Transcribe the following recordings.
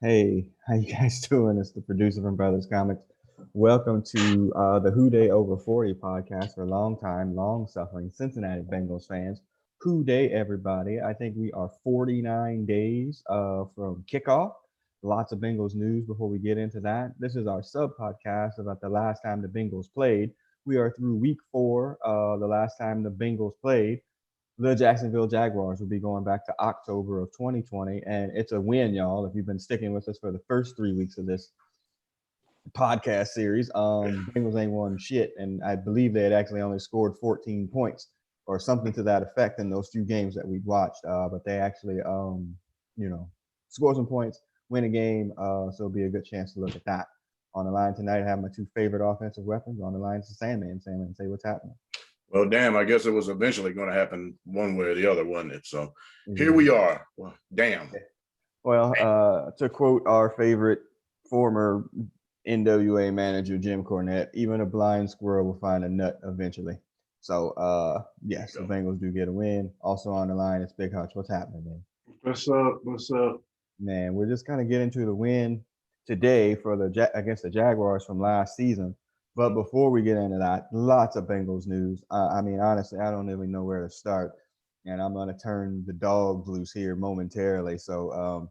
Hey, how you guys doing? It's the producer from Brothers Comics. Welcome to the Who Day Over 40 podcast for long-time, long-suffering Cincinnati Bengals fans. Who Day, everybody. I think we are 49 days from kickoff. Lots of Bengals news before we get into that. This is our sub-podcast about the last time the Bengals played. We are through week 4, the last time the Bengals played. The Jacksonville Jaguars will be going back to October of 2020. And it's a win, y'all, if you've been sticking with us for the first 3 weeks of this podcast series. Bengals ain't won shit. And I believe they had actually only scored 14 points or something to that effect in those few games that we watched. But they actually, score some points, win a game. So it'll be a good chance to look at that. On the line tonight, I have my two favorite offensive weapons. On the line is the Sandman. Sandman, say what's happening. Well, damn, I guess it was eventually going to happen one way or the other, wasn't it? So here we are. Well, damn. Well, to quote our favorite former NWA manager, Jim Cornette, even a blind squirrel will find a nut eventually. So, yes, the Bengals do get a win. Also on the line, it's Big Hutch. What's happening, man? What's up? What's up? Man, we're just kind of getting to the win today for against the Jaguars from last season. But before we get into that, lots of Bengals news. I mean, honestly, I don't even know where to start. And I'm going to turn the dogs loose here momentarily. So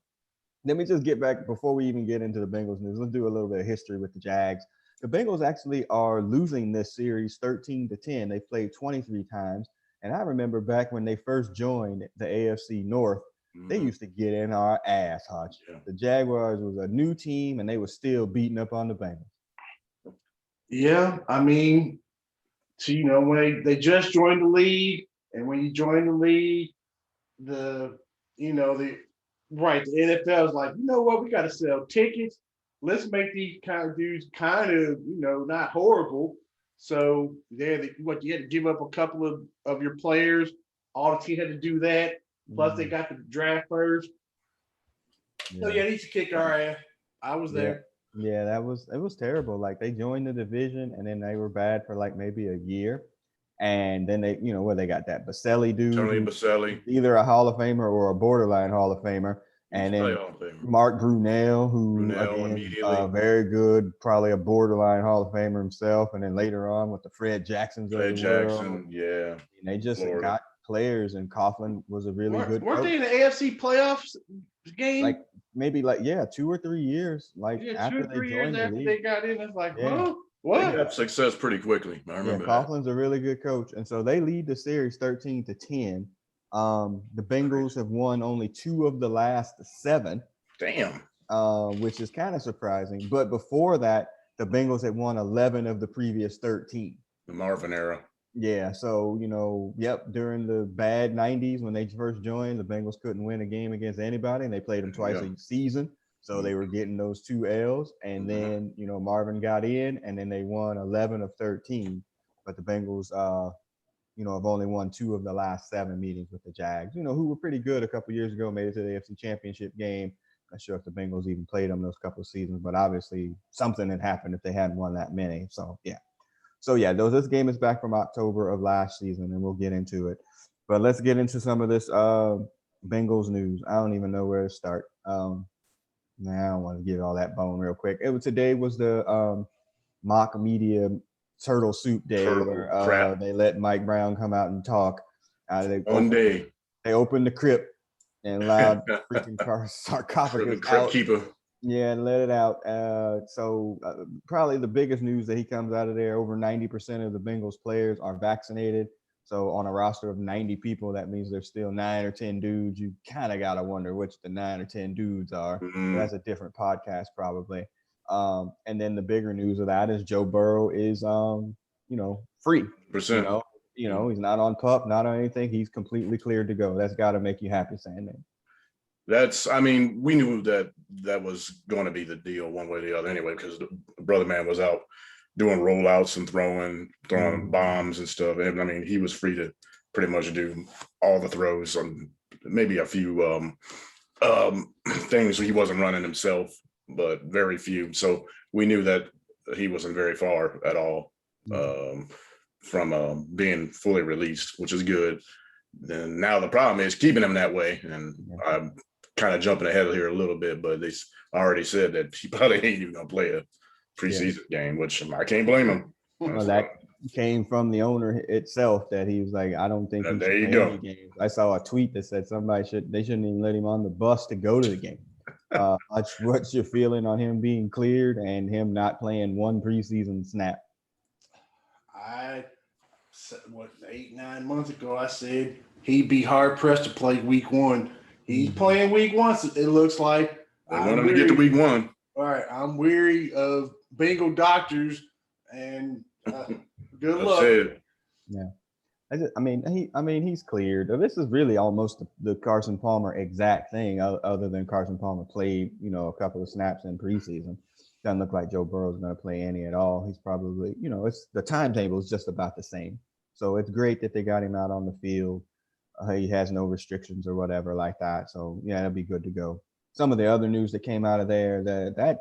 let me just get back before we even get into the Bengals news. Let's do a little bit of history with the Jags. The Bengals actually are losing this series 13-10. They played 23 times. And I remember back when they first joined the AFC North, they used to get in our ass, Hutch. Yeah. The Jaguars was a new team, and they were still beating up on the Bengals. Yeah, I mean, when they just joined the league, and when you join the league, the NFL is like, you know what, we got to sell tickets. Let's make these kind of dudes kind of, not horrible. So you had to give up a couple of your players. All the team had to do that. Plus, they got the draft first. Yeah. So yeah, they used to kick our ass. I was there. Yeah, it was terrible. Like they joined the division and then they were bad for like maybe a year. And then they, they got that Baselli dude. Tony Baselli. Either a Hall of Famer or a borderline Hall of Famer. And then Mark Brunell, who again, very good, probably a borderline Hall of Famer himself. And then later on with the Fred Jacksons. Fred Jackson, yeah. And they just got players, and Coughlin was a really good coach. Weren't they in the AFC playoffs game? Like maybe 2 or 3 years. After they got in, it's like, what? They got success pretty quickly. I remember. Coughlin's a really good coach, and so they lead the series 13-10. The Bengals have won only 2 of the last 7. Damn. Which is kind of surprising. But before that, the Bengals had won 11 of the previous 13. The Marvin era. Yeah, so, during the bad 90s when they first joined, the Bengals couldn't win a game against anybody, and they played them twice a season. So they were getting those 2 L's, and then, Marvin got in, and then they won 11 of 13. But the Bengals, have only won 2 of the last 7 meetings with the Jags, who were pretty good a couple years ago, made it to the AFC Championship game. Not sure if the Bengals even played them those couple of seasons, but obviously something had happened if they hadn't won that many. So, yeah. So, this game is back from October of last season, and we'll get into it. But let's get into some of this Bengals news. I don't even know where to start. I don't want to give all that bone real quick. Today was the mock media turtle soup day where they let Mike Brown come out and talk. They opened the crypt and allowed freaking sarcophagus out. Keeper. Yeah, and let it out. So probably the biggest news that he comes out of there, over 90% of the Bengals players are vaccinated. So on a roster of 90 people, that means there's still 9 or 10 dudes. You kind of got to wonder which the 9 or 10 dudes are. Mm-hmm. That's a different podcast probably. And then the bigger news of that is Joe Burrow is, free. Percent. He's not on PUP, not on anything. He's completely cleared to go. That's got to make you happy, Sandman. We knew that was going to be the deal one way or the other anyway, because the brother man was out doing rollouts and throwing bombs and stuff. And I mean, he was free to pretty much do all the throws on maybe a few things he wasn't running himself, but very few. So we knew that he wasn't very far at all from being fully released, which is good. Then now the problem is keeping him that way. And I'm kind of jumping ahead of here a little bit, but they already said that he probably ain't even gonna play a preseason game, which I can't blame him. Well, that came from the owner itself that he was like, I don't think he should There you play go. any games. I saw a tweet that said they shouldn't even let him on the bus to go to the game. What's your feeling on him being cleared and him not playing one preseason snap? I said, 8-9 months ago, I said he'd be hard pressed to play week 1. He's playing week 1. So it looks like They want him to get to week 1. All right, I'm weary of Bengal doctors and good luck. Yeah, he's cleared. This is really almost the Carson Palmer exact thing, other than Carson Palmer played, a couple of snaps in preseason. Doesn't look like Joe Burrow is going to play any at all. He's probably, it's the timetable is just about the same. So it's great that they got him out on the field. He has no restrictions or whatever like that. So yeah, it'll be good to go. Some of the other news that came out of there, that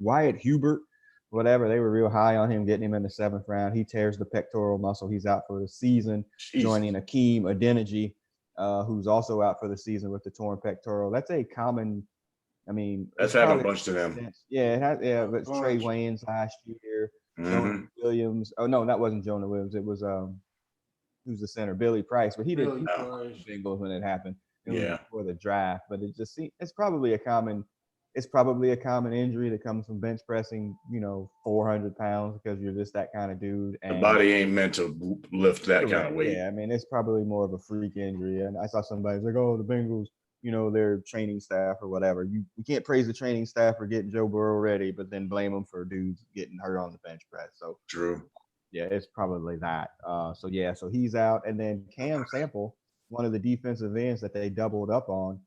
Wyatt Hubert, whatever, they were real high on him, getting him in the 7th round. He tears the pectoral muscle. He's out for the season. Jeez. Joining Akeem Adeniji, who's also out for the season with the torn pectoral. That's a common. That's happened a bunch to them. Yeah, it has. Yeah, but Trey Waynes last year, Jonah Williams. Oh no, that wasn't Jonah Williams. It was who's the center, Billy Price. But he didn't Bengals when it happened. It was before the draft. But it just seems it's probably a common injury that comes from bench pressing, 400 pounds because you're just that kind of dude. And the body ain't meant to lift that kind of weight. Yeah, it's probably more of a freak injury. And I saw somebody like, oh, the Bengals, their training staff or whatever. You can't praise the training staff for getting Joe Burrow ready, but then blame them for dudes getting hurt on the bench press. So true. Yeah, it's probably that. So he's out. And then Cam Sample, one of the defensive ends that they doubled up on,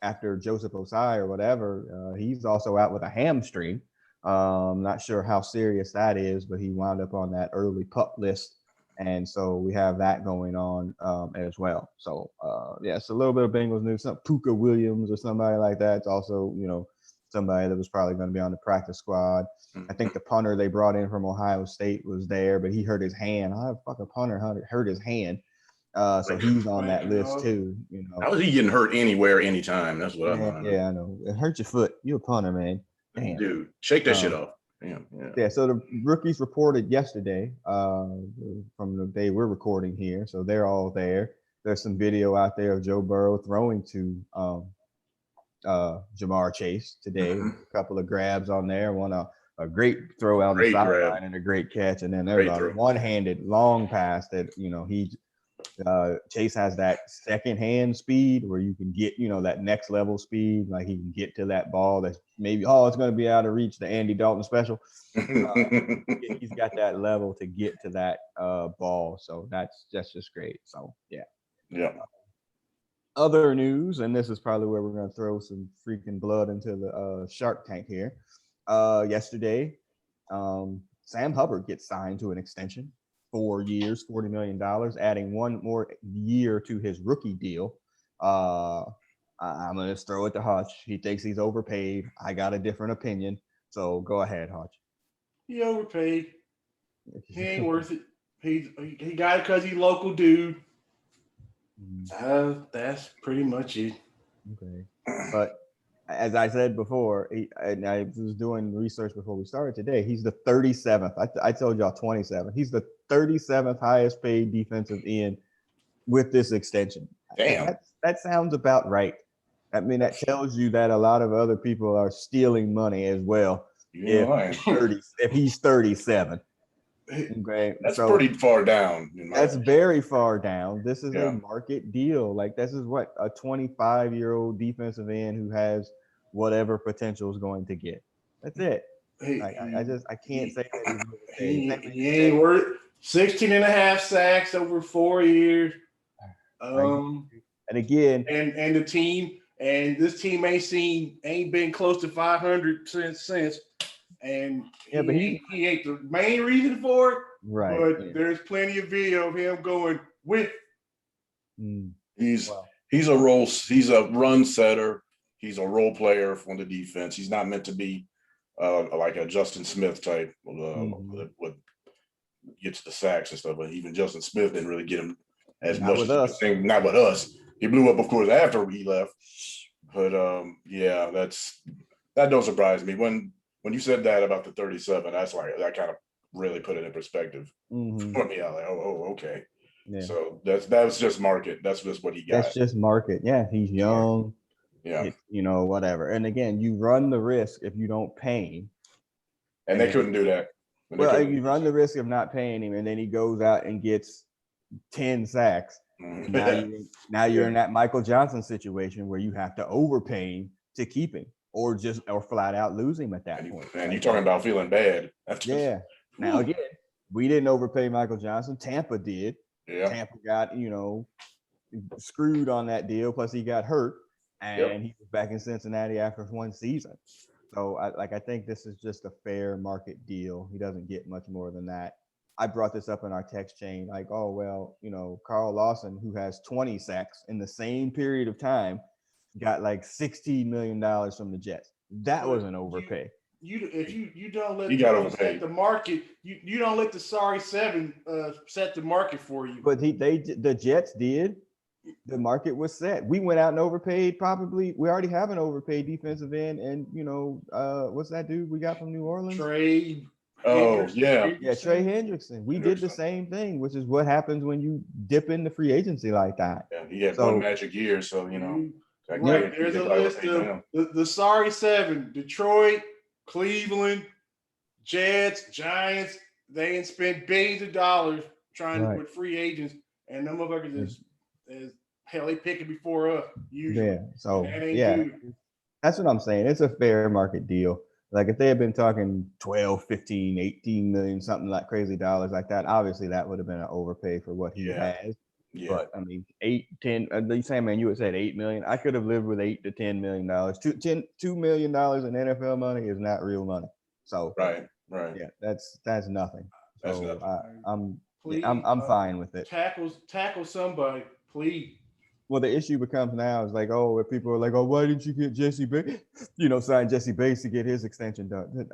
after Joseph Osai or whatever, he's also out with a hamstring. Not sure how serious that is, but he wound up on that early PUP list. And so we have that going on as well. So, it's a little bit of Bengals news. Some Puka Williams or somebody like that. It's also, somebody that was probably going to be on the practice squad. I think the punter they brought in from Ohio State was there, but he hurt his hand. How the fuck a punter hurt his hand? So he's on that list too. How is he getting hurt anywhere, anytime? That's what I'm. Yeah, I know. It hurts your foot. You're a punter, man. Damn. Dude, shake that shit off. Damn. Yeah. So the rookies reported yesterday, from the day we're recording here. So they're all there. There's some video out there of Joe Burrow throwing to Jamar Chase today. A couple of grabs on there. One a great throw out the sideline and a great catch, and then there's a one-handed long pass that Chase has that second hand speed where you can get, that next level speed. Like he can get to that ball that's maybe, it's going to be out of reach, the Andy Dalton special. He's got that level to get to that ball. So that's just great. So, yeah. Yeah. Other news, and this is probably where we're going to throw some freaking blood into the Shark Tank here. Yesterday, Sam Hubbard gets signed to an extension. 4 years, $40 million, adding one more year to his rookie deal. I'm going to throw it to Hutch. He thinks he's overpaid. I got a different opinion. So go ahead, Hutch. He overpaid. He ain't worth it. He got it because he's local dude. That's pretty much it. Okay. But as I said before, and I was doing research before we started today, he's the 37th. I told y'all 27th. He's the 37th highest paid defensive end with this extension. Damn. That sounds about right. That tells you that a lot of other people are stealing money as well. If he's 37. Okay. That's pretty far down. That's very far down. This is a market deal. Like this is what a 25-year-old defensive end who has whatever potential is going to get. That's it. I can't say that he ain't worth 16 and a half sacks over 4 years. And again, and the team and this team ain't been close to 500 since. And but he ain't the main reason for it. Right. But there's plenty of video of him going with. He's a run setter. He's a role player from the defense. He's not meant to be like a Justin Smith type with gets the sacks and stuff. But even Justin Smith didn't really get him as much. Not with us. He blew up, of course, after he left. But yeah, that don't surprise me. When you said that about the 37, that's like that kind of really put it in perspective for me. I was like, oh, okay. Yeah. So that was just market. That's just what he got. That's just market. Yeah, he's young. Yeah, whatever. And again, you run the risk if you don't pay him. And they couldn't do that. Well, you run the risk of not paying him, and then he goes out and gets 10 sacks. Now you're in that Michael Johnson situation where you have to overpay him to keep him, or flat out lose him at that point. And you're talking about feeling bad. Yeah. Now again, we didn't overpay Michael Johnson. Tampa did. Yeah. Tampa got screwed on that deal. Plus he got hurt, and he was back in Cincinnati after one season. So I think this is just a fair market deal. He doesn't get much more than that. I brought this up in our text chain, like, oh, well, Carl Lawson, who has 20 sacks in the same period of time, got like $16 million from the Jets. That was an overpay. If you don't let set the market, you don't let the sorry seven set the market for you. But the Jets did. The market was set. We went out and overpaid. Probably we already have an overpaid defensive end, and what's that dude we got from New Orleans? Trey. Oh yeah, Trey Hendrickson. We did the same thing, which is what happens when you dip into free agency like that. Yeah, he had one magic year, so Right, there's a list of the sorry seven: Detroit, Cleveland, Jets, Giants. They ain't spent billions of dollars trying to put free agents, and them motherfuckers is hell, they pick it before us usually. Yeah, so that's what I'm saying. It's a fair market deal. Like if they had been talking 12, 15, 18 million, something like crazy dollars like that, obviously that would have been an overpay for what he has. Yeah. But I mean, 8, 10, you saying, man, you had said 8 million. I could have lived with $8 to $10 million. $2 million in NFL money is not real money. So right. Yeah, that's nothing. That's so nothing. I'm fine with it. Tackle somebody, please. Well, the issue becomes now is like, oh, if people are like, oh, why didn't you get Jesse Bates? Sign Jesse Bates to get his extension done.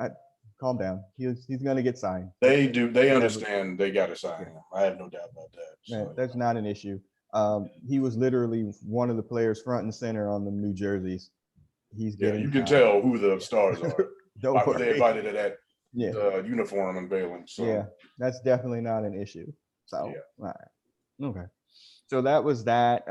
Calm down. He's going to get signed. They do. They understand they got to sign him. I have no doubt about that. So, that's not an issue. He was literally one of the players front and center on the New Jerseys. He's getting. You can tell who the stars are. Don't worry. They invited to that uniform unveiling. So. Yeah, that's definitely not an issue. So, all right. Okay. So that was that.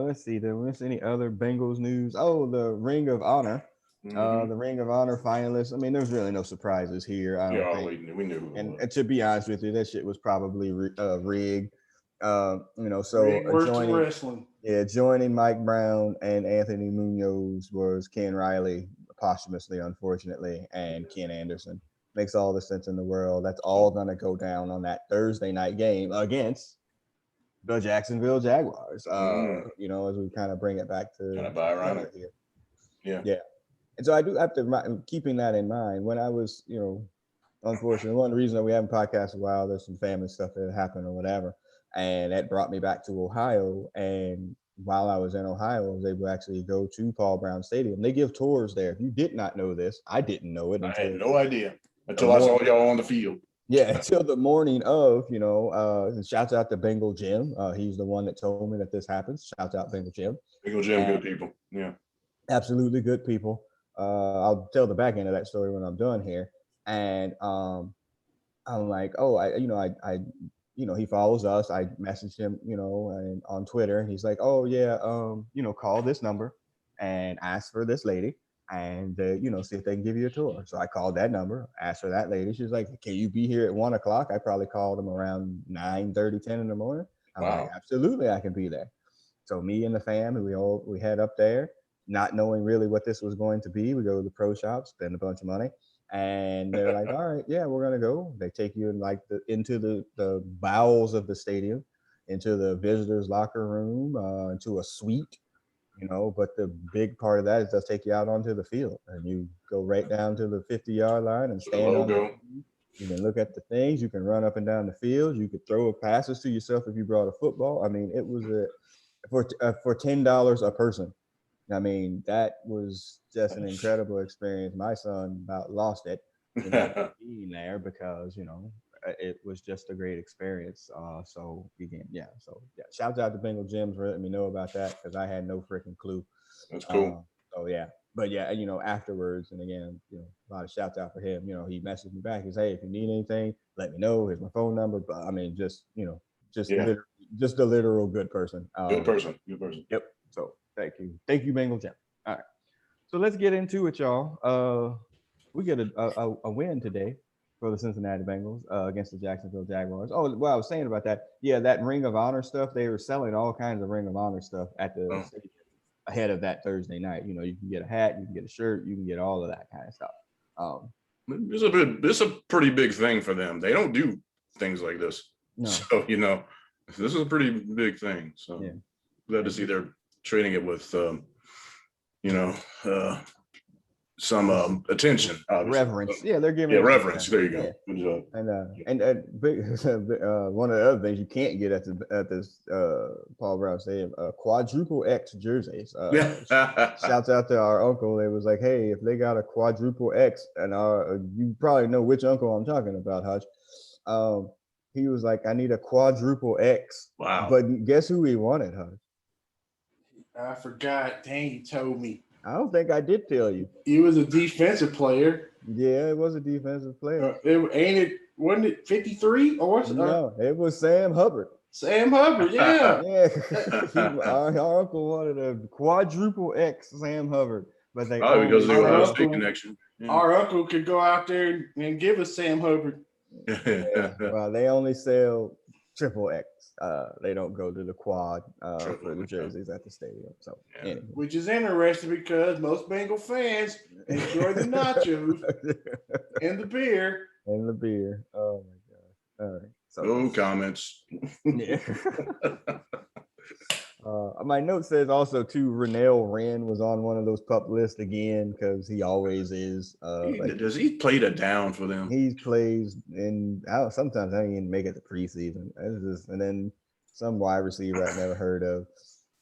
Let's see. There was any other Bengals news? Oh, the Ring of Honor. The Ring of Honor finalists. I mean, there's really no surprises here. We knew. And to be honest with you, that shit was probably rigged. Joining Mike Brown and Anthony Munoz was Ken Riley, posthumously, unfortunately, and Ken Anderson. Makes all the sense in the world. That's all going to go down on that Thursday night game against the Jacksonville Jaguars. As we kind of bring it back to kind of buy around it here. Yeah. And so I do have to, keeping that in mind, when I was, unfortunately, one of the reasons that we haven't podcasted a while, there's some family stuff that happened or whatever. And that brought me back to Ohio. And while I was in Ohio, I was able to actually go to Paul Brown Stadium. They give tours there. If you did not know this, I didn't know it. I had no idea until I saw y'all on the field. Yeah, until the morning of, shouts out to Bengal Jim. He's the one that told me that this happens. Shouts out Bengal Jim. Bengal Jim, good people. Yeah. Absolutely good people. I'll tell the back end of that story when I'm done here. And I'm like, he follows us. I messaged him, and on Twitter, and he's like, oh yeah, call this number and ask for this lady and see if they can give you a tour. So I called that number, asked for that lady. She's like, can you be here at 1:00? I probably called them around 9:30, 10 in the morning. I'm like, absolutely, I can be there. So me and the fam, we head up there, not knowing really what this was going to be. We go to the pro shop, spend a bunch of money, and they're like, all right, yeah, we're gonna go. They take you into the bowels of the stadium, into the visitors locker room, into a suite, but the big part of that is they'll take you out onto the field, and you go right down to the 50-yard line and stand on the, you can look at the things, you can run up and down the field, you could throw passes to yourself if you brought a football. I mean, it was for $10 a person. I mean, that was just an incredible experience. My son about lost it being there because, it was just a great experience. So again, shout out to Bengal Gyms for letting me know about that because I had no freaking clue. That's cool. So yeah, but yeah, afterwards, and again, a lot of shouts out for him. He messaged me back. He's, hey, if you need anything, let me know. Here's my phone number. But I mean, just just a literal good person. Good person. Yep. So thank you, Bengal Gym. All right. So let's get into it, y'all. We get a win today for the Cincinnati Bengals against the Jacksonville Jaguars. Oh, well, I was saying about that. Yeah, that Ring of Honor stuff. They were selling all kinds of Ring of Honor stuff at the stadium ahead of that Thursday night. You can get a hat, you can get a shirt, you can get all of that kind of stuff. It's a pretty big thing for them. They don't do things like this. No. So, this is a pretty big thing. So glad to see they're trading it with, some attention, obviously. Reverence. Yeah, they're giving reverence. There you go. Good job. And one of the other things you can't get at this Paul Brown Stadium, quadruple X jerseys. Shouts out to our uncle. It was like, hey, if they got a quadruple X, and you probably know which uncle I'm talking about, Hutch. He was like, I need a quadruple X. Wow. But guess who he wanted, Hutch? I forgot. Dang, you told me. I don't think I did tell you. He was a defensive player. Yeah, it was a defensive player. Wasn't it 53 or what? No, it was Sam Hubbard. Sam Hubbard, yeah. Our uncle wanted a quadruple X Sam Hubbard, but because they were a state connection. Yeah. Our uncle could go out there and give us Sam Hubbard. Well, they only sell triple X. They don't go to the quad for the jerseys at the stadium. So, anyway. Which is interesting because most Bengal fans enjoy the nachos and the beer. And the beer. Oh my God! All right. So, no comments. Yeah. My note says also too, Renell Wren was on one of those pup lists again because he always is. Does he play it down for them? He plays sometimes I don't even make it to preseason. And then some wide receiver I've never heard of.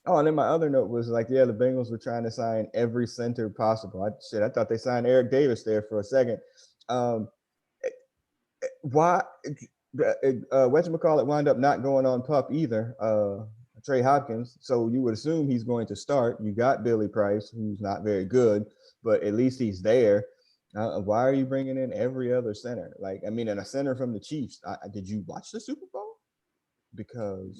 Oh, and then my other note was like, the Bengals were trying to sign every center possible. I thought they signed Eric Davis there for a second. Why? Whatchamacallit wound up not going on pup either. Trey Hopkins, so you would assume he's going to start. You got Billy Price, who's not very good, but at least he's there. Why are you bringing in every other center? And a center from the Chiefs. Did you watch the Super Bowl? Because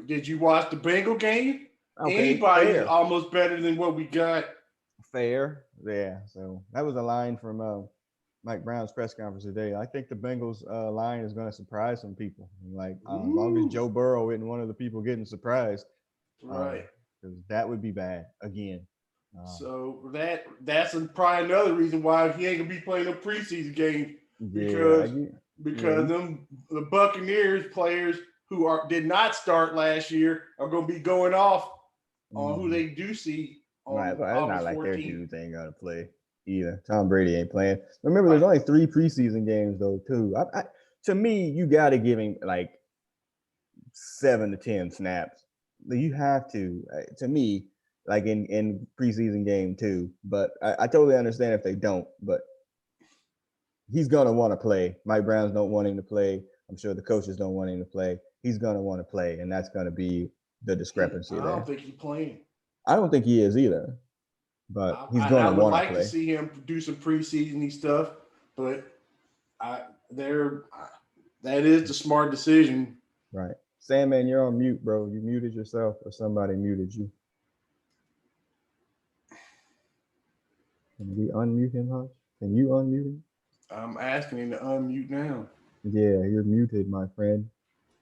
did you watch the Bengal game? Okay, anybody is almost better than what we got. Fair, yeah. So that was a line from Mike Brown's press conference today. I think the Bengals line is going to surprise some people. As long as Joe Burrow isn't one of the people getting surprised, right? Because that would be bad again. So that's probably another reason why he ain't gonna be playing a preseason game because them the Buccaneers players who did not start last year are gonna be going off on who they do see. Right, but it's not like their dudes ain't gonna play either. Tom Brady ain't playing. Remember, there's only 3 preseason games though, too. To me, you got to give him 7 to 10 snaps. You have to. To me, in preseason game 2. But I totally understand if they don't. But he's gonna want to play. Mike Brown's don't want him to play. I'm sure the coaches don't want him to play. He's gonna want to play, and that's gonna be the discrepancy there. I don't think he's playing. I don't think he is either. But he's going to want to play. I would like to see him do some preseason stuff, but that is the smart decision. Right. Sandman, you're on mute, bro. You muted yourself or somebody muted you. Can we unmute him, Hush? Can you unmute him? I'm asking him to unmute now. Yeah, you're muted, my friend.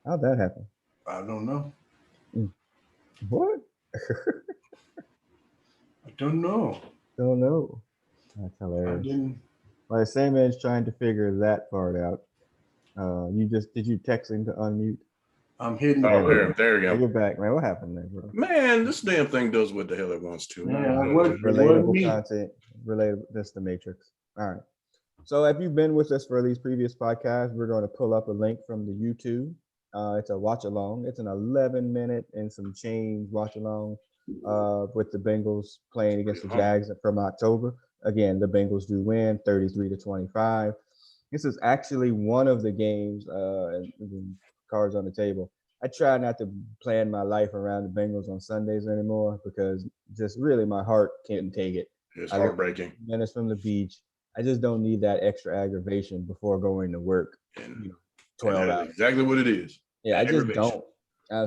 How'd that happen? I don't know. What? I don't know. Don't know. That's hilarious. Well, Sandman's trying to figure that part out. Did you text him to unmute? I'm hitting. Oh, there you go. You're back, man. What happened there, bro? Man, this damn thing does what the hell it wants to. Relatable content. Relatable. That's the Matrix. All right. So if you've been with us for these previous podcasts, we're going to pull up a link from the YouTube. It's a watch along. It's an 11-minute and some change watch along with the Bengals playing against the Jags from October. Again, the Bengals do win 33-25. This is actually one of the games, and cards on the table. I try not to plan my life around the Bengals on Sundays anymore because just really my heart can't take it. It's I live heartbreaking. minutes from the beach. I just don't need that extra aggravation before going to work. And, 12 that is hours. exactly what it is. Yeah, I just Aggravation. don't.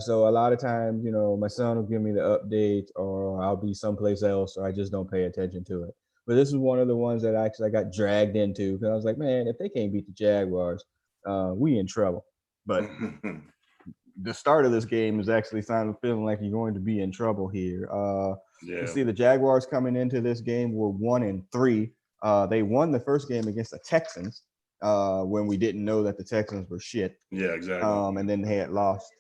So a lot of times, my son will give me the update, or I'll be someplace else, or I just don't pay attention to it. But this is one of the ones that actually I got dragged into because I was like, man, if they can't beat the Jaguars, we in trouble. But the start of this game is actually feeling like you're going to be in trouble here. You see the Jaguars coming into this game were 1-3. They won the first game against the Texans when we didn't know that the Texans were shit. Yeah, exactly. And then they had lost.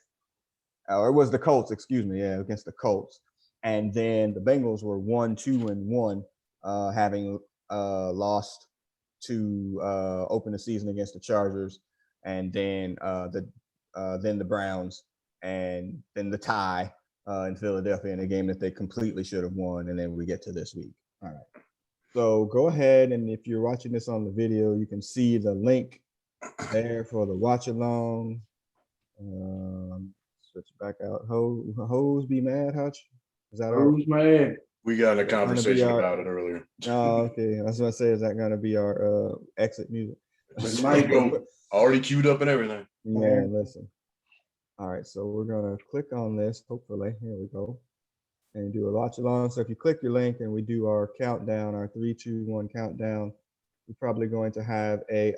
Or it was the Colts, excuse me, against the Colts. And then the Bengals were 1-2-1, having lost to open the season against the Chargers, and then the Browns, and then the tie in Philadelphia in a game that they completely should have won. And then we get to this week. All right. So go ahead, and if you're watching this on the video, you can see the link there for the watch along. Switch back out. Hoes be mad, Hutch? Is that all? Who's mad? We got in a conversation about it earlier. Oh, okay. I was gonna say, is that gonna be our exit music? Might go. Already queued up and everything. Man, listen. All right, so we're gonna click on this. Hopefully, here we go, and do a watch along. So if you click your link and we do our countdown, our 3, 2, 1 countdown, we're probably going to have a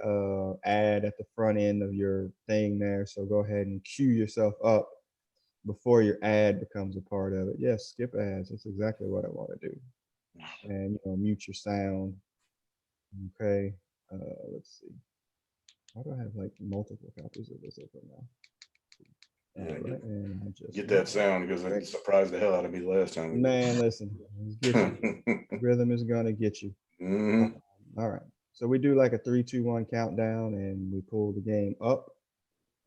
ad at the front end of your thing there. So go ahead and queue yourself up before your ad becomes a part of it. Yes, skip ads. That's exactly what I want to do. And mute your sound. Okay. Let's see. Why do I have like multiple copies of this open now? Yeah, right, and I just get that sound because it surprised the hell out of me last time. Man, listen, rhythm is gonna get you. Mm-hmm. All right. So we do like a 3, 2, 1 countdown, and we pull the game up.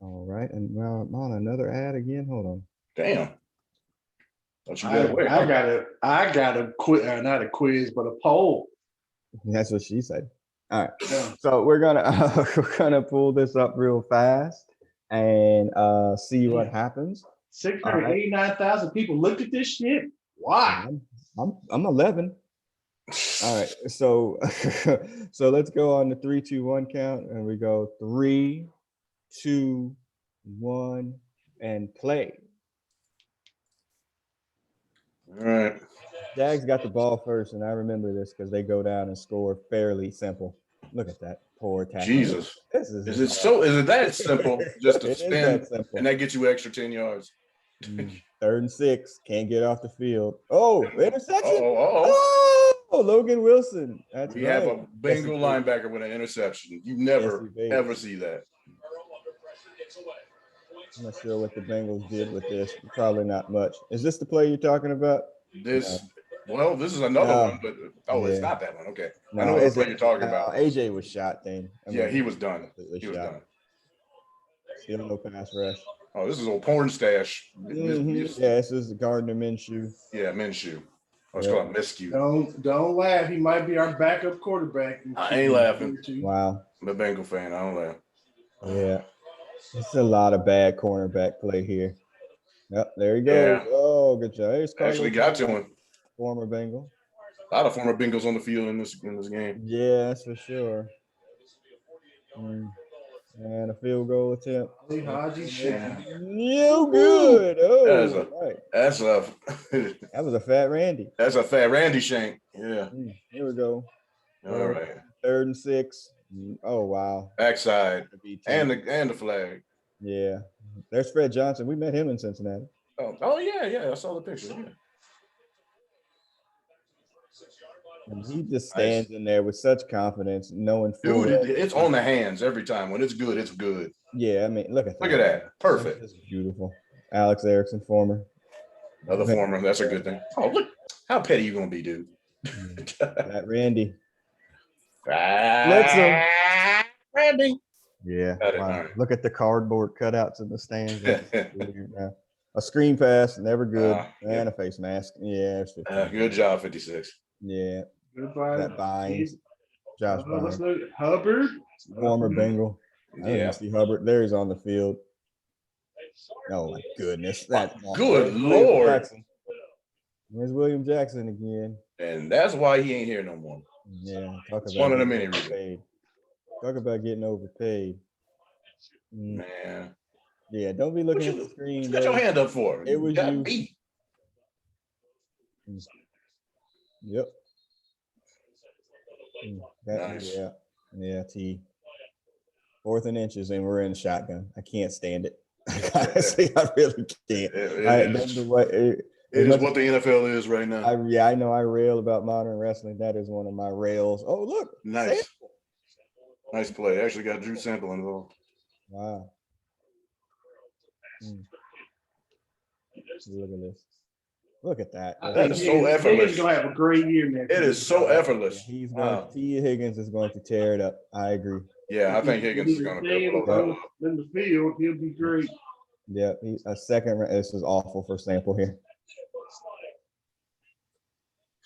All right, and now I'm on another ad again. Hold on. Damn. I got a quiz, not a quiz, but a poll. That's what she said. All right. Yeah. So we're gonna pull this up real fast and see what happens. 689,000 people looked at this shit. Why? I'm 11. All right. So so let's go on the 3, 2, 1 count, and we go 3, 2, 1, and play. All right. Jags got the ball first, and I remember this because they go down and score fairly simple. Look at that poor tackle. Jesus. Is it that simple just to spin and that gets you extra 10 yards? 3rd and 6. Can't get off the field. Oh, interception. Oh, Logan Wilson. We have a Bengal linebacker with an interception. You never, ever see that. I'm not sure what the Bengals did with this. Probably not much. Is this the play you're talking about? Well, this is another one, but it's not that one. Okay. I know what you're talking about. AJ was shot then. He was done. He was done. Still no pass rush. Oh, this is old porn stash. This is Gardner Minshew. Yeah, Minshew. It's called Miscue. Don't laugh. He might be our backup quarterback. I ain't laughing. Wow. I'm a Bengal fan. I don't laugh. Yeah. It's a lot of bad cornerback play here. Yep, there he goes. Yeah. Oh, good job. Actually got to him. Former Bengal. A lot of former Bengals on the field in this game. Yeah, that's for sure. And a field goal attempt. No good. Oh, that was a fat Randy. That's a fat Randy shank. Yeah. Here we go. All right. 3rd and 6. Oh wow. Backside. And the flag. Yeah. There's Fred Johnson. We met him in Cincinnati. Oh yeah. I saw the picture. Yeah. And he just stands in there with such confidence, knowing it's on the hands every time. When it's good, it's good. Yeah, I mean, look at that. Look at that. Perfect. That's beautiful. Alex Erickson, former. Another former. That's a good thing. Oh, look. How petty you gonna be, dude? That Randy. Blitz him. Randy. Yeah. Wow. Look at the cardboard cutouts in the stands. A screen pass, never good. And a face mask. Yeah. Good job, 56. Yeah. Goodbye. That binds. Josh Let's Bynes. look at Hubbard. Former Bengal. I didn't Yeah. see Hubbard. There he's on the field. Oh my goodness. That's Good William Lord. Jackson. There's William Jackson again. And that's why he ain't here no more. Yeah. Talk It's about one of the getting many reasons. overpaid. Talk about getting overpaid. Man. Yeah, don't be looking at the screen. What you got your hand up for? It was got you. beat. Yep. Nice. Yeah, T. 4th and inches, and we're in shotgun. I can't stand it. Honestly, I really can't. It is what the NFL is right now. I know I rail about modern wrestling. That is one of my rails. Oh, look. Nice. Sample. Nice play. Actually got Drew Sample involved. Wow. Look at this. Look at that. That is so effortless. He's going to have a great year next It year. is so effortless. He's going T. Higgins is going to tear it up. I agree. Yeah, I think Higgins is going to be in the field. He'll be great. Yeah, a second. This is awful for Sample here.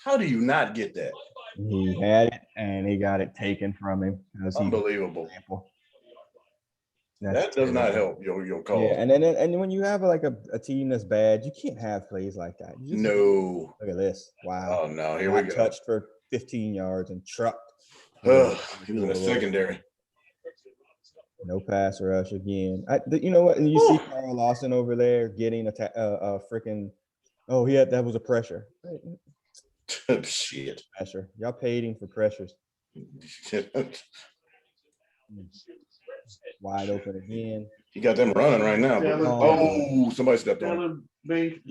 How do you not get that? He had it, and he got it taken from him. Unbelievable. Sample. That does not help your call. Yeah, and when you have like a team that's bad, you can't have plays like that. No. Look at this. Wow. Oh no, here we go. Touched for 15 yards and trucked. He was in the secondary. No pass rush again. You know what? And you see Carl Lawson over there getting a freaking. Oh, that was a pressure. Shit. Pressure. Y'all paid him for pressures. Wide open again. He got them running right now. Somebody stepped on him.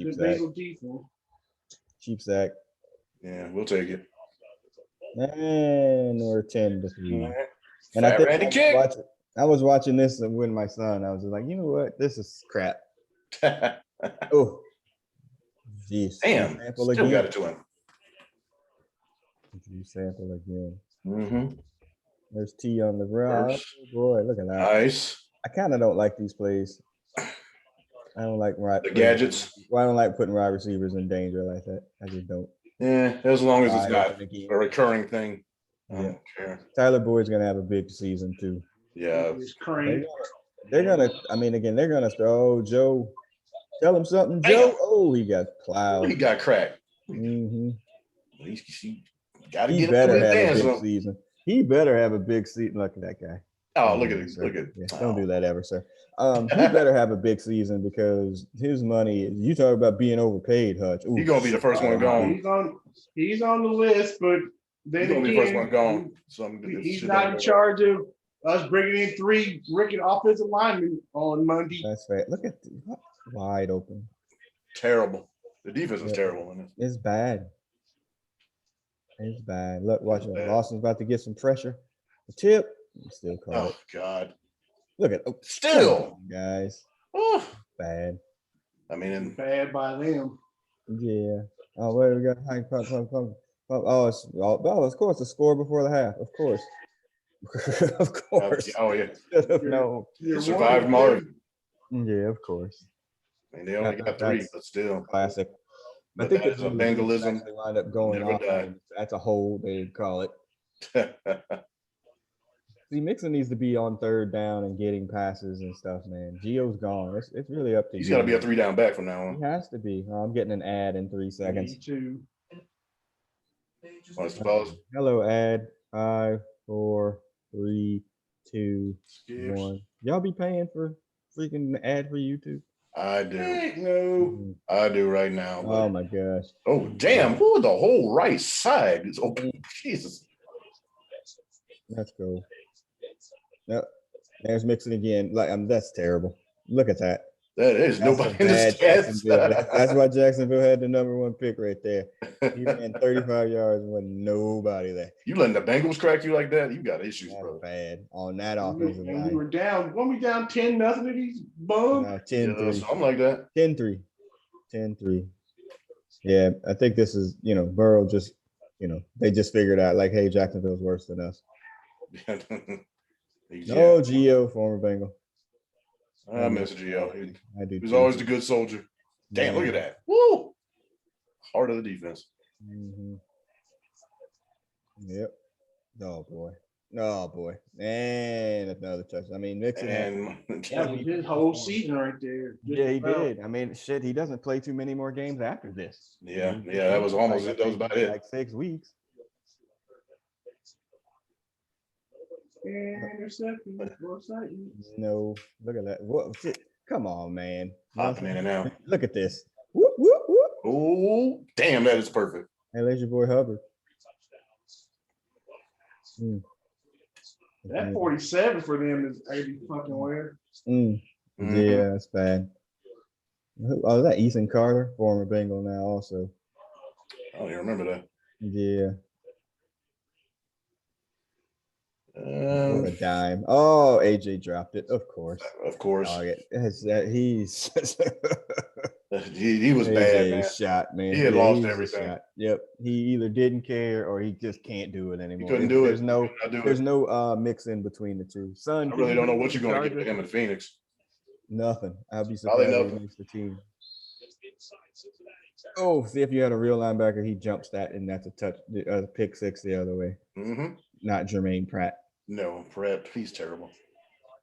Cheap sack. Yeah, we'll take it. And we're 10-3. And I was watching this with my son. I was just like, you know what? This is crap. Oh, jeez. Damn. Still got it to him. Sample again. Mm-hmm. There's T on the ground. Oh, boy, look at that. Nice. I kind of don't like these plays. I don't like the gadgets. Well, I don't like putting wide receivers in danger like that. I just don't. Yeah, as long as it's not a recurring thing. I don't care. Tyler Boyd's gonna have a big season too. Yeah. They're gonna. I mean, again, they're gonna throw Joe. Tell him something, Joe. Oh, he got plowed. He got cracked. Mm-hmm. He got to get better have a big season. He better have a big season. Look at that guy. Oh, look at it. Look at it. Don't do that ever, sir. He better have a big season because his money. You talk about being overpaid, Hutch. He's gonna be the first one gone. He's on the list, but then he's gonna be the first one gone. He's not in charge of us bringing in 3 wicked offensive linemen on Monday. That's right. Look at wide open. Terrible. The defense is terrible in this. It's bad. It's bad. Look, watch it. Lawson's about to get some pressure. The tip. Still caught it. God. Look at still, guys. Oh, bad. I mean, bad by them. Yeah. Oh, wait, we got high pump. Oh, of course, the score before the half. Of course. Of course. Oh yeah. No. You survived Martin. Yeah, of course. I mean, they only got 3, but still. Classic. But I think it's a Bengalism. They wind up going off. That's a hold, they call it. See, Mixon needs to be on 3rd down and getting passes and stuff, man. Gio's gone. It's really up to He's got to be a 3-down back from now on. He has to be. I'm getting an ad in 3 seconds. Me too. Hello, ad. 5, 4, 3, 2, 1. Y'all be paying for freaking ad for YouTube? I do. No, I do right now. Oh my gosh. Oh damn! Who the whole right side is open? Jesus. Let's go. Yep. There's Mixon again. That's terrible. Look at that. That is nobody in the stats. That's why Jacksonville had the #1 pick right there. He ran 35 yards and wasn't nobody there. You letting the Bengals crack you like that? You got issues, that's bro. Bad on that offensive line. We were down. Weren't we down 10-0 to these bums? 10-3. Something like that. 10-3. 10-3. Yeah, I think this is, Burrow just, they just figured out like, hey, Jacksonville's worse than us. No, Gio, former Bengal. I miss Gio. I do. He's always the good soldier. Damn, look at that. Woo! Heart of the defense. Mm-hmm. Yep. Oh boy. Oh boy. And another touch. I mean, Mixon had And That was his whole season right there. yeah, he did. I mean, shit, he doesn't play too many more games after this. yeah, that was almost it. That was about it. Like 6 weeks. Interception. No, look at that. What? Come on, man. Hopping in and out. Look at this. Whoop, whoop, whoop. Oh, damn, that is perfect. Hey, there's your boy Hubbard. That 47 for them is 80 fucking weird. Yeah, that's bad. Oh, is that Ethan Carter, former Bengal now also. I don't even remember that. Yeah. What a dime. Oh, AJ dropped it. Of course. Of course. Oh, yeah. He's he was bad, man. Shot, man. He had lost everything. Yep. He either didn't care or he just can't do it anymore. He couldn't do There's it. no mix in between the two. Son, I really don't know what you're going to give to him in Phoenix. Nothing. I'll be surprised if he makes the team. Oh, see if you had a real linebacker, he jumps that, and that's a touch, pick six the other way. Not Jermaine Pratt. No, Pratt, he's terrible.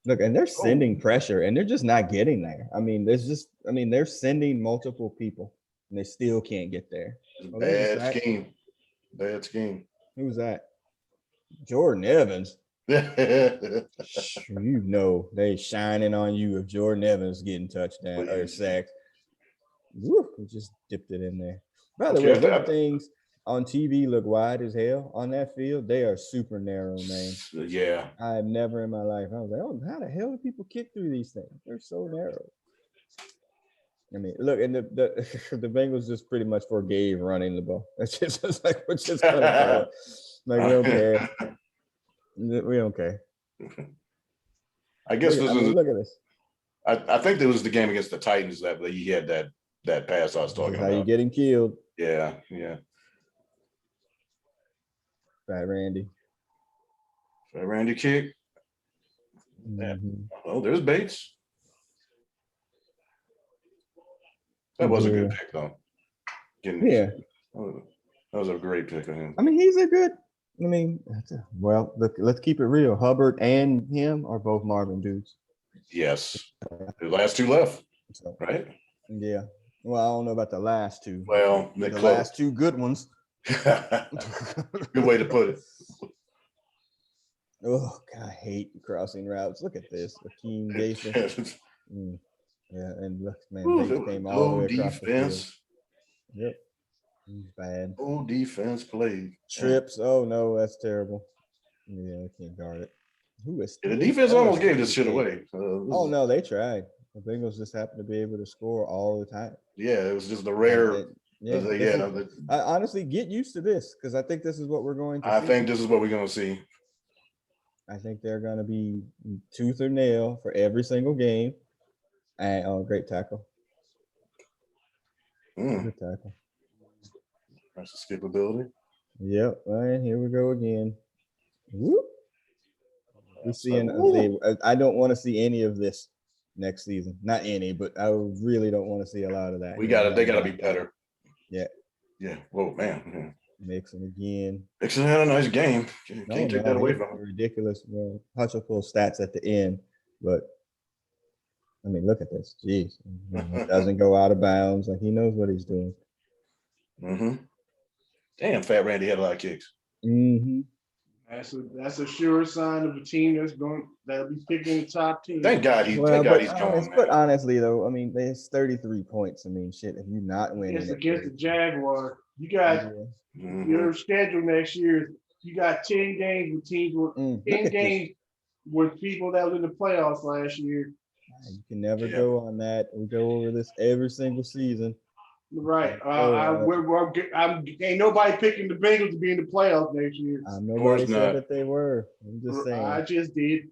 Look, and they're sending pressure, and they're just not getting there. I mean, they're sending multiple people, and they still can't get there. Bad scheme. Bad scheme. Who's that? Jordan Evans. You know they shining on you if Jordan Evans getting touchdown or sacked. Woo, we just dipped it in there. By the way, those things on TV look wide as hell. On that field, they are super narrow, man. Yeah. I've never in my life. I was like, oh, how the hell do people kick through these things? They're so narrow. I mean, look, and the Bengals just pretty much forgave running the ball. That's just like we're just gonna throw it. Like we don't care. We don't care. I guess look at this. I think there was the game against the Titans that he had that pass I was talking about. How you getting killed? Yeah. Fat Randy kick. Oh, there's Bates. That was a good pick, though. That was a great pick of him. I mean, let's keep it real. Hubbard and him are both Marvin dudes. Yes. The last two left, right? Yeah. Well, I don't know about the last two. Well, the last two good ones. Good way to put it. Oh, God, I hate crossing routes. Look at this. Akeem Gaither. Yeah, and look, man, they came all the way across defense. The field. Yep. Bad. Oh, defense played. Trips. Oh, no, that's terrible. Yeah, they can't guard it. The defense almost gave this shit away. No, they tried. The Bengals just happened to be able to score all the time. Yeah, it was just the rare. I honestly get used to this because I think this is what we're going to see. I think this is what we're going to see. I think they're going to be tooth or nail for every single game. And great tackle. Good tackle. That's the skippability. Yep. All right, here we go again. Whoop. I don't want to see any of this next season. Not any, but I really don't want to see a lot of that. They got to be better. Yeah. Yeah. Whoa, man. Yeah. Mixon again. Mixon had a nice game. Can't take that away from him. Ridiculous. Well, Hutchable stats at the end, but I mean, look at this. Jeez. He doesn't go out of bounds. Like he knows what he's doing. Damn, Fat Randy had a lot of kicks. That's a sure sign of a team that'll be picking the top team. Thank God he's gone. But honestly, though, I mean, there's 33 points. I mean, shit, if you're not winning, it's against the Jaguars. You got your schedule next year. You got 10 games with teams with 10 games with people that was in the playoffs last year. You can never go on that. We go over this every single season. Right. Ain't nobody picking the Bengals to be in the playoffs next year. Nobody said that they were. I'm just saying. I just did.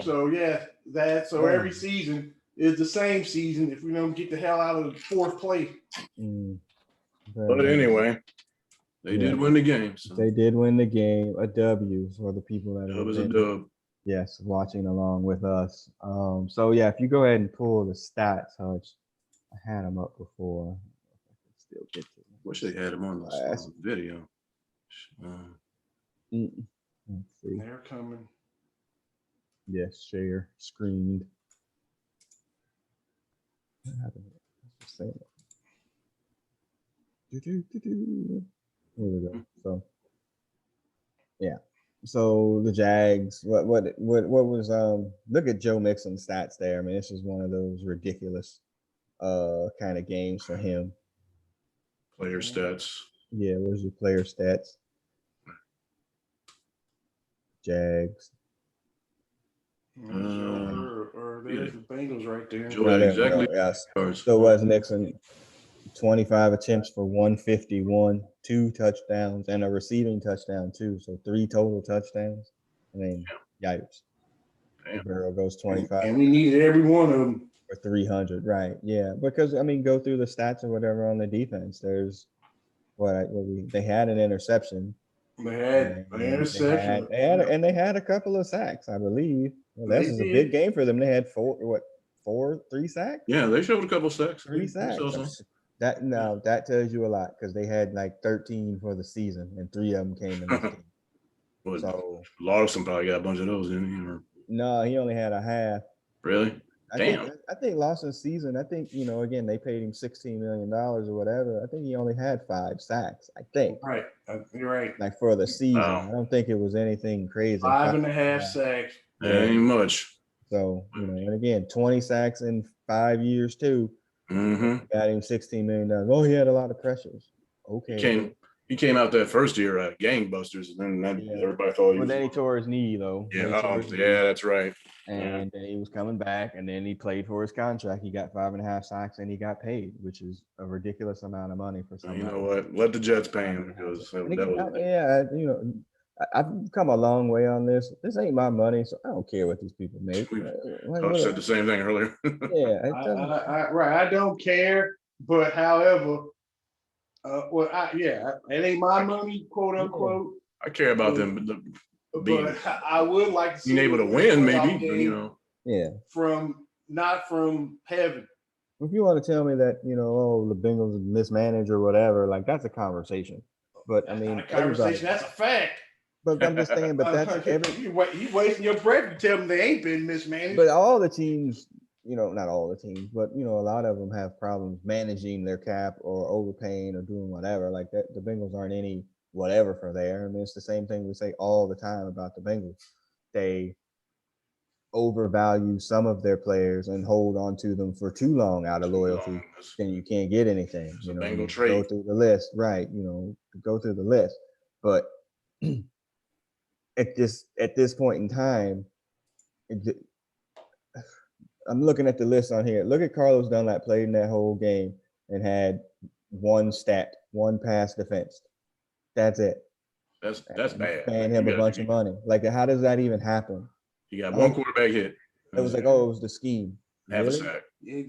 So every season is the same season if we don't get the hell out of the fourth place. But anyway, they did win the game. So. They did win the game. A W for the people that was a dub. Yes, watching along with us. So yeah, if you go ahead and pull the stats, Hutch. I had them up before. I can still get to them. Wish they had them on the video. Let's see. They're coming. Yes, share screened. What happened? Here we go. So, yeah. So the Jags. What was Look at Joe Mixon's stats there. I mean, this is one of those ridiculous kind of games for him. Player stats. Yeah, where's your player stats? Jags. Or there's the Bengals right there. Exactly. Yes. So was Nixon 25 attempts for 151, 2 touchdowns, and a receiving touchdown too. So 3 total touchdowns. I mean, yikes. Burrow goes 25. And we needed every one of them. For 300, right? Yeah, because I mean, go through the stats or whatever on the defense. There's they had an interception. They had an interception. They had a couple of sacks, I believe. Well, this is a big game for them. They had 3 sacks? Yeah, they showed a couple sacks. 3 sacks. That tells you a lot because they had like 13 for the season, and 3 of them came in this game. Well, so Larson probably got a bunch of those, didn't he? No, he only had a half. Really? Damn. I think Lawson's season, I think, again, they paid him $16 million or whatever. I think he only had 5 sacks, I think. Right. You're right. Like for the season. Wow. I don't think it was anything crazy. 5.5 sacks. Yeah, ain't much. So, and again, 20 sacks in 5 years too. Mm-hmm. Got him $16 million. Oh, he had a lot of pressures. Okay. He came out that first year at gangbusters, and then everybody thought he was. But then he tore his knee, though. Yeah, that's right. And then he was coming back, and then he played for his contract. He got 5.5 sacks, and he got paid, which is a ridiculous amount of money for somebody. You know what? Let the Jets pay him because that was. I've come a long way on this. This ain't my money, so I don't care what these people make. Coach said the same thing earlier. Yeah, I don't care, but however, it ain't my money, quote unquote. I care about them. But I would like to see being able to win, maybe, Yeah. Not from heaven. If you want to tell me that, the Bengals mismanaged or whatever, like that's a conversation. But I mean, that's a fact. But I'm just saying, but that's you wasting your breath to tell them they ain't been mismanaged. But all the teams, not all the teams, but a lot of them have problems managing their cap or overpaying or doing whatever. Like that, the Bengals aren't any whatever for there. I mean, it's the same thing we say all the time about the Bengals. They overvalue some of their players and hold on to them for too long out of loyalty. Then you can't get anything. Bengal trade. Go through the list, right? Go through the list. But at this point in time, I'm looking at the list on here. Look at Carlos Dunlap played in that whole game and had 1 stat, 1 pass defense. That's it. That's bad. Paying him a bunch of money. Like, how does that even happen? You got 1 quarterback hit. It was like, it was the scheme. Have a sack.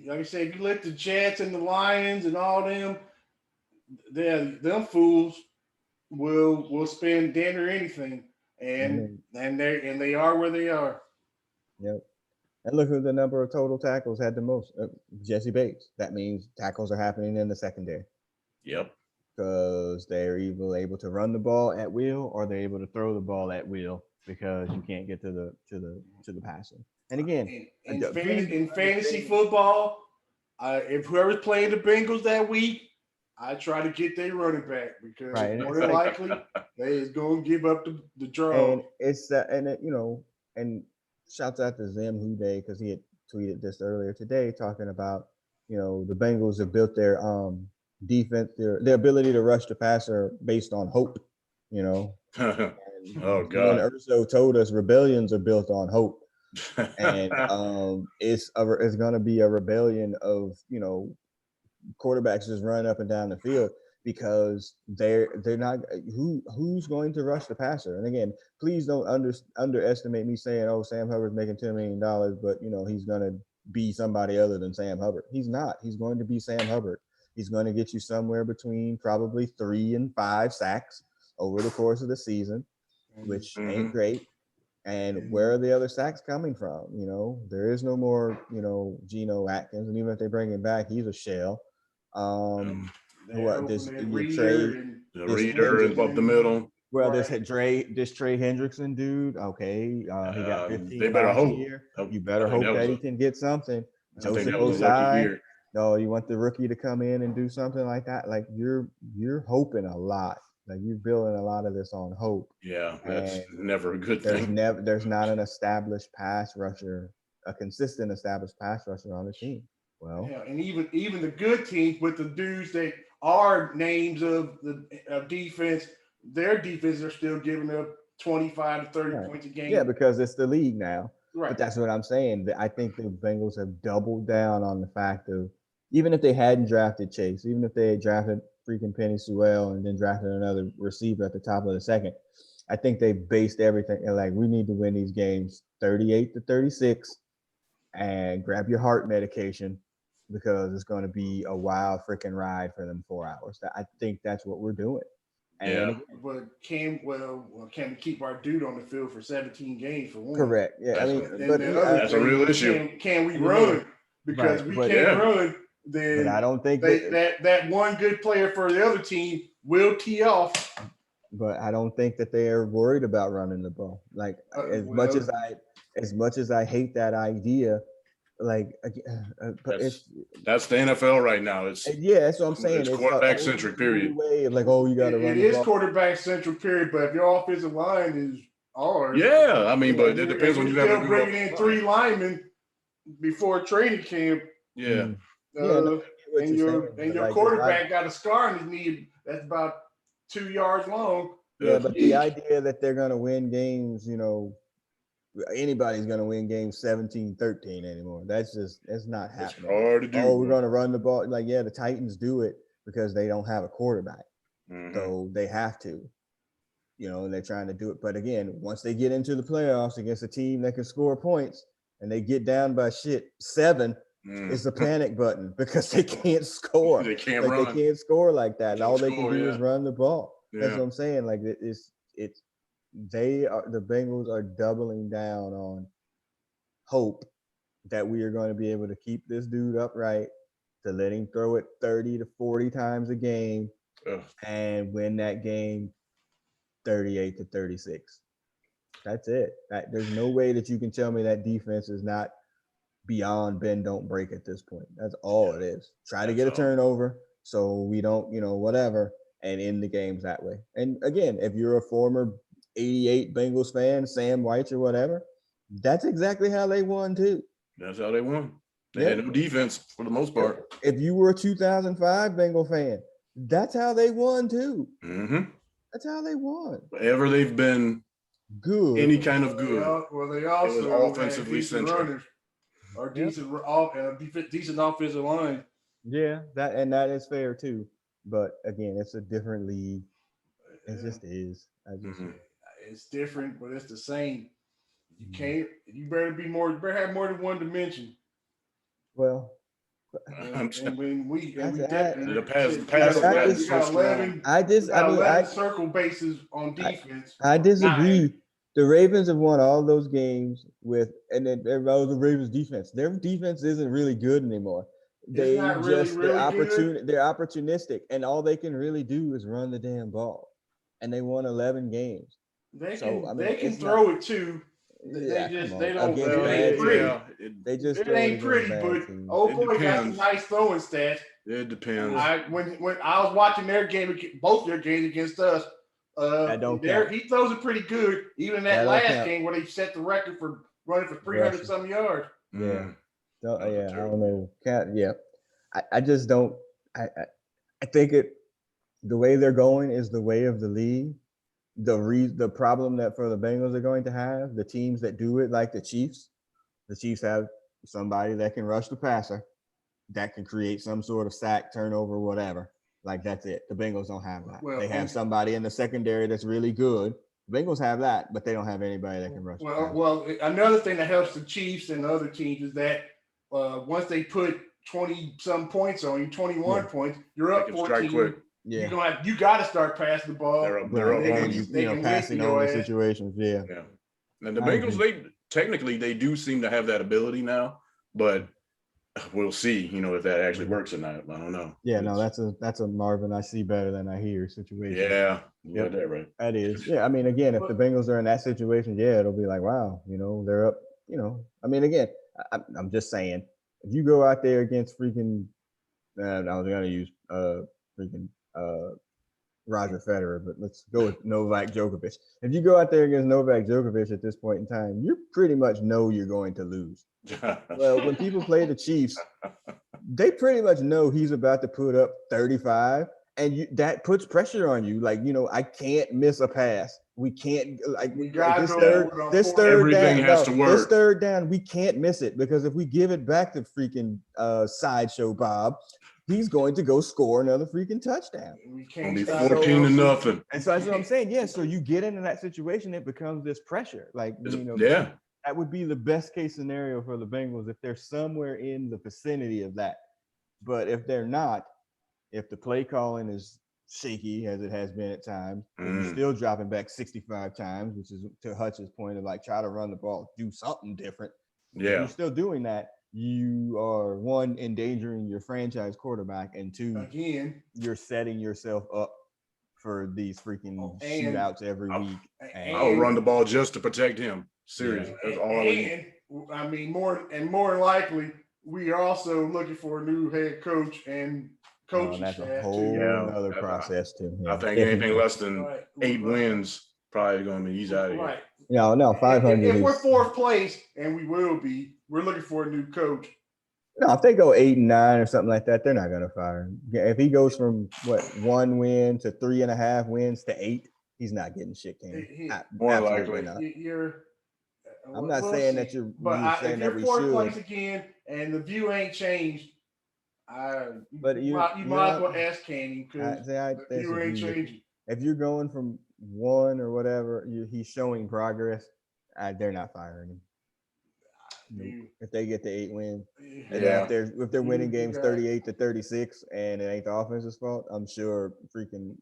Like I said, if you let the Jets and the Lions and all them, them fools will spend damn near anything, and they are where they are. Yep. And look who the number of total tackles had the most. Jesse Bates. That means tackles are happening in the secondary. Yep. Because they're either able to run the ball at will or they're able to throw the ball at will because you can't get to the passer. And again, in fantasy football, if whoever's playing the Bengals that week, I try to get their running back because more than likely they is going to give up the draw. And it's that, and shouts out to Zim Hude because he had tweeted this earlier today talking about, the Bengals have built their defense, their ability to rush the passer based on hope, Oh God! And Urso told us rebellions are built on hope, and it's going to be a rebellion of quarterbacks just running up and down the field because they're not who's going to rush the passer. And again, please don't underestimate me saying, Sam Hubbard's making $10 million, but he's going to be somebody other than Sam Hubbard. He's not. He's going to be Sam Hubbard. He's going to get you somewhere between probably 3 and 5 sacks over the course of the season, which ain't great. And where are the other sacks coming from? There is no more, Geno Atkins. And even if they bring him back, he's a shell. The reader is up the middle. Well, Right. this Trey Hendrickson dude. Okay, he got 15 they better last hope. year. Oh, You better I think hope that was he can get something. I think Joseph that was a lucky Osai. year. No, you want the rookie to come in and do something like that. Like you're hoping a lot. Like you're building a lot of this on hope. Yeah, that's And never a good thing. there's not an established pass rusher, a consistent established pass rusher on the team. Well, Yeah, and even the good teams with the dudes that are names of the defense, their defenses are still giving up 25 to 30 right. points a game. Yeah, because it's the league now. Right. But that's what I'm saying. I think the Bengals have doubled down on the fact of even if they hadn't drafted Chase, even if they had drafted freaking Penny Sewell and then drafted another receiver at the top of the second, I think they based everything like we need to win these games 38 to 36 and grab your heart medication because it's going to be a wild freaking ride for them 4 hours. I think that's what we're doing. And but can we keep our dude on the field for 17 games for one? correct. Yeah, I mean, but that's a real issue. Can we run? Because we can't run, then but I don't think that one good player for the other team will tee off. But I don't think that they are worried about running the ball. Like as much as I hate that idea, like that's the NFL right now. It's that's what I'm saying. It's quarterback centric. Period. Way of like, you got to run. It is quarterback centric. Period. But if your offensive line is ours, yeah, I mean, but it depends when you have to bring in 3 linemen before training camp. Yeah. And your quarterback got a scar in his knee that's about 2 yards long. Yeah, but the idea that they're going to win games, anybody's going to win games 17-13 anymore. That's not happening. It's hard to do. We're going to run the ball. Like, yeah, the Titans do it because they don't have a quarterback. Mm-hmm. So they have to, and they're trying to do it. But again, once they get into the playoffs against a team that can score points and they get down by 7, it's a panic button because they can't score. They can't run. They can't score like that. And all they can do is run the ball. Yeah. That's what I'm saying. Like the Bengals are doubling down on hope that we are going to be able to keep this dude upright, to let him throw it 30 to 40 times a game and win that game 38 to 36. That's it. There's no way that you can tell me that defense is not beyond bend don't break at this point. That's all it is. Try to get a turnover so we don't, whatever, and end the games that way. And again, if you're a former 88 Bengals fan, Sam White or whatever, that's exactly how they won too. That's how they won. They had no defense for the most part. If you were a 2005 Bengal fan, that's how they won too. Mm-hmm. That's how they won. Wherever they've been good, any kind of good. They also offensively centric. Or decent offensive line. Yeah, that is fair too. But again, it's a different league. It just is. It's different, but it's the same. You can't. You better be more. You better have more than one dimension. Well, the past. Circle bases on defense. I disagree. The Ravens have won all those games and the Ravens defense. Their defense isn't really good anymore. They're opportunistic, and all they can really do is run the damn ball. And they won 11 games. They can throw it too. They don't. It ain't pretty, but boy got some nice throwing stats. It depends. When I was watching both their games against us, he throws it pretty good. Even in that last game where they set the record for running for 300 some yards. Yeah. I don't know. I just don't. I think the way they're going is the way of the league. The problem that for the Bengals are going to have, the teams that do it, like the Chiefs have somebody that can rush the passer, that can create some sort of sack, turnover, whatever. Like that's it. The Bengals don't have that. They have somebody in the secondary that's really good. The Bengals have that, but they don't have anybody that can rush. Well, another thing that helps the Chiefs and the other teams is that once they put 20-some points on you, 21 points, you're up 14. Quick. Yeah, you got to start passing the ball. They're up passing only situations. Yeah. And the Bengals, they do seem to have that ability now, but we'll see, if that actually works or not. I don't know. Yeah, no, that's a Marvin I see better than I hear situation. Yeah, you got that right. That is. Yeah, I mean, again, if the Bengals are in that situation, yeah, it'll be like, wow, they're up. I mean, again, I'm just saying, if you go out there against freaking, I was gonna use freaking Roger Federer, but let's go with Novak Djokovic. If you go out there against Novak Djokovic at this point in time, you pretty much know you're going to lose. Well, when people play the Chiefs, they pretty much know he's about to put up 35, and that puts pressure on you. Like, I can't miss a pass. We can't this third everything down. Has to work. This third down, we can't miss it, because if we give it back to freaking sideshow Bob, he's going to go score another freaking touchdown. We can't be 14-0. And so that's what I'm saying. Yeah. So you get into that situation, it becomes this pressure. Like, yeah, that would be the best case scenario for the Bengals if they're somewhere in the vicinity of that. But if they're not, if the play calling is shaky as it has been at times, you're still dropping back 65 times, which is to Hutch's point of like, try to run the ball, do something different. Yeah. If you're still doing that, you are, one, endangering your franchise quarterback, and two, again, you're setting yourself up for these freaking shootouts every week. I'll run the ball just to protect him. Seriously. That's all I mean, more likely, we are also looking for a new head coach and coaching that's staff. a whole other process too. I think anything less than 8 wins probably going to be he's out of here. Right. No, 500. If we're fourth place, and we will be, we're looking for a new coach. No, if they go 8-9 or something like that, they're not going to fire him. If he goes from 1 win to 3.5 wins to 8, he's not getting shit canned. More likely. Not. I'm not saying that you're. But saying if you're that we fourth should. place again, and the view ain't changed, you might as well ask Canning, because the view ain't changing. If you're going from 1 or whatever, he's showing progress. They're not firing him. If they get the 8 win, if they're winning games 38-36 and it ain't the offense's fault, I'm sure freaking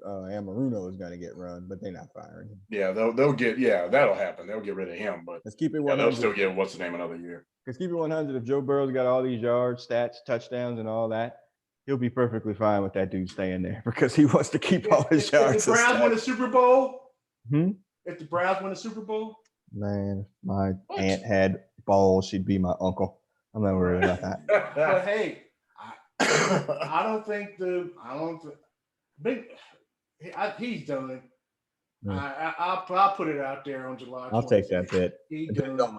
Amaruno is going to get run, but they're not firing him. Yeah, they'll get. Yeah, that'll happen. They'll get rid of him, but let's keep it 100. They'll still get what's the name another year. Let's keep it 100. If Joe Burrow's got all these yards, stats, touchdowns, and all that, he'll be perfectly fine with that dude staying there, because he wants to keep all his yards. If the Browns win a Super Bowl, if the Browns win a Super Bowl, man, my aunt had balls. She'd be my uncle. I'm not worried about that. But hey, I don't think he's done. I'll put it out there on July 20th. I'll take that bet. He done.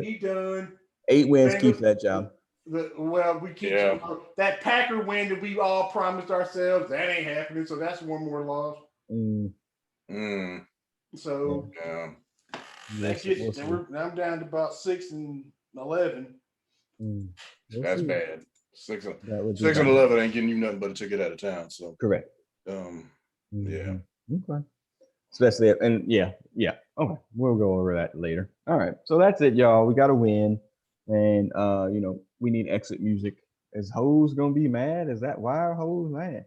He done. 8 wins keeps that job. We keep that Packer win that we all promised ourselves. That ain't happening. So that's one more loss. So I'm down to about 6-11. That's bad. 6-11 ain't getting you nothing but a ticket out of town. So correct. Yeah. Okay. Especially okay, we'll go over that later. All right, so that's it, y'all. We got to win, and we need exit music. Is Hose gonna be mad? Is that why are Hose mad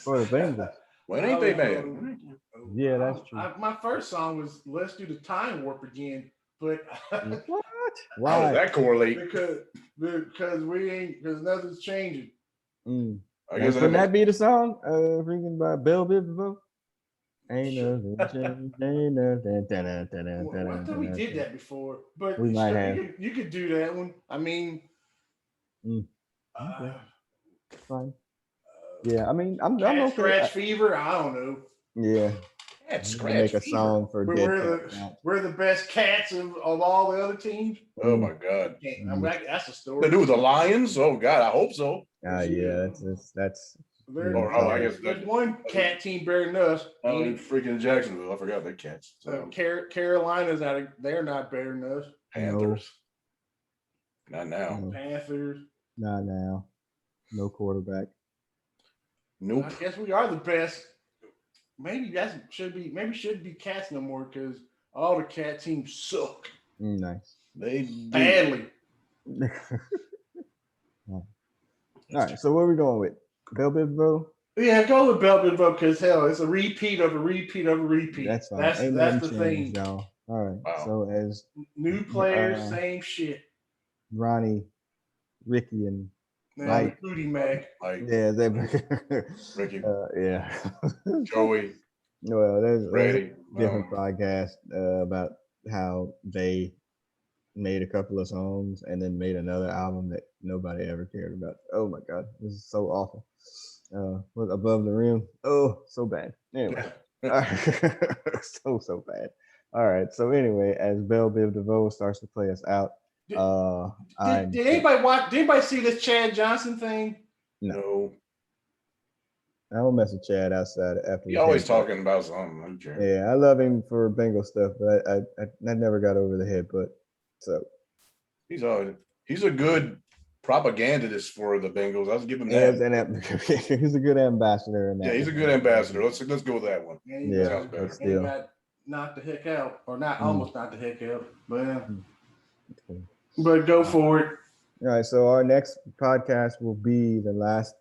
for the Bengals? When ain't they mad? Yeah, that's true. My first song was "Let's Do the Time Warp Again," but what? Why does that correlate? Because nothing's changing. I guess wouldn't that be the song? Freaking by Bell Biv DeVoe? Ain't nothing changed. Ain't nothing. I thought we did that before, but we might have. You could do that one. I mean, okay. Fine. Yeah, I mean, I'm okay. Scratch Fever. I don't know. Yeah. Make a song for we're the best cats of all the other teams. Oh my God. That's a story. They do with the Lions? Oh God, I hope so. Yeah, that's I guess there's one cat team better than us. Freaking Jacksonville. I forgot their cats. Carolina's they're not better than us. Panthers. Not now. Panthers. Not now. No quarterback. Nope. I guess we are the best. Maybe should be cats no more, because all the cat teams suck. Nice. They badly. All right. So what are we going with? Bell Biv DeVoe? Yeah, go with Bell Biv DeVoe, because hell, it's a repeat of a repeat of a repeat. That's fine. That's the thing, y'all. All right. Wow. So as new players, same shit. Ronnie, Ricky, and Now Mike. the Booty Mac. Like Yeah, they. Ricky, Yeah. Joey, Well, there's a Brady. different podcast about how they made a couple of songs and then made another album that nobody ever cared about. Oh my god, this is so awful. Was Above the Rim. Oh, so bad. Anyway, so bad. All right. So anyway, as Belle Biv DeVoe starts to play us out, Did anybody watch? Did anybody see this Chad Johnson thing? No. I don't mess with Chad outside after. He always talking about something. Yeah, I love him for Bengal stuff, but I never got over the headbutt. So he's a good propagandist for the Bengals. I was giving him that. He's a good ambassador. Yeah, he's a good ambassador. Let's go with that one. Yeah, sounds better. He got knocked the heck out, or not almost knocked the heck out, but go for it. All right, so our next podcast will be the last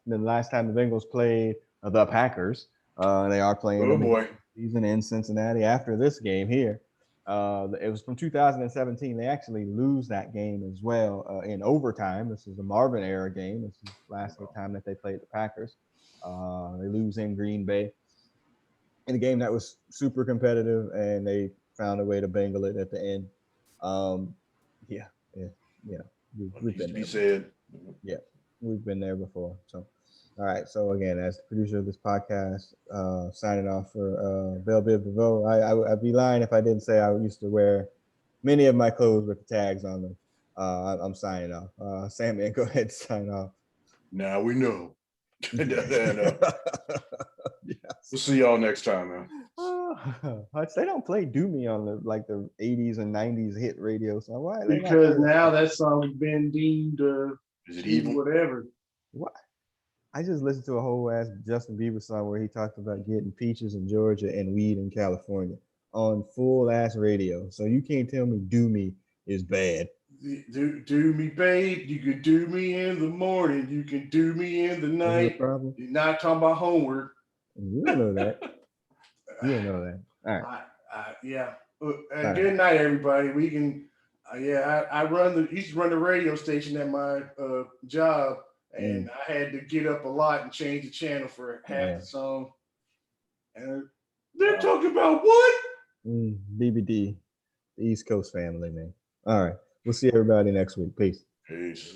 time the Bengals played the Packers. They are playing the season in Cincinnati after this game here. It was from 2017. They actually lose that game as well in overtime. This is the Marvin era game. This is the last time that they played the Packers. They lose in Green Bay in a game that was super competitive, and they found a way to bangle it at the end. We've been there. Yeah, we've been there before. So, all right. So again, as the producer of this podcast, signing off for Belle Biv DeVoe. I'd be lying if I didn't say I used to wear many of my clothes with the tags on them. I'm signing off. Sam, man, go ahead and sign off. Now we know. We'll see y'all next time, man. They don't play "Do Me" on the 80s and 90s hit radio. So why? Because now that song's been deemed is it evil? Whatever. What? I just listened to a whole ass Justin Bieber song where he talked about getting peaches in Georgia and weed in California on full ass radio. So you can't tell me "Do Me" is bad. Do me, babe. You can do me in the morning. You can do me in the night. You're not talking about homework. You don't know that. You don't know that. All right. Yeah. Good night, everybody. We can. I used to run the radio station at my job, and I had to get up a lot and change the channel for half the song. And they're talking about what? BBD, the East Coast family, man. All right. We'll see everybody next week. Peace. Peace.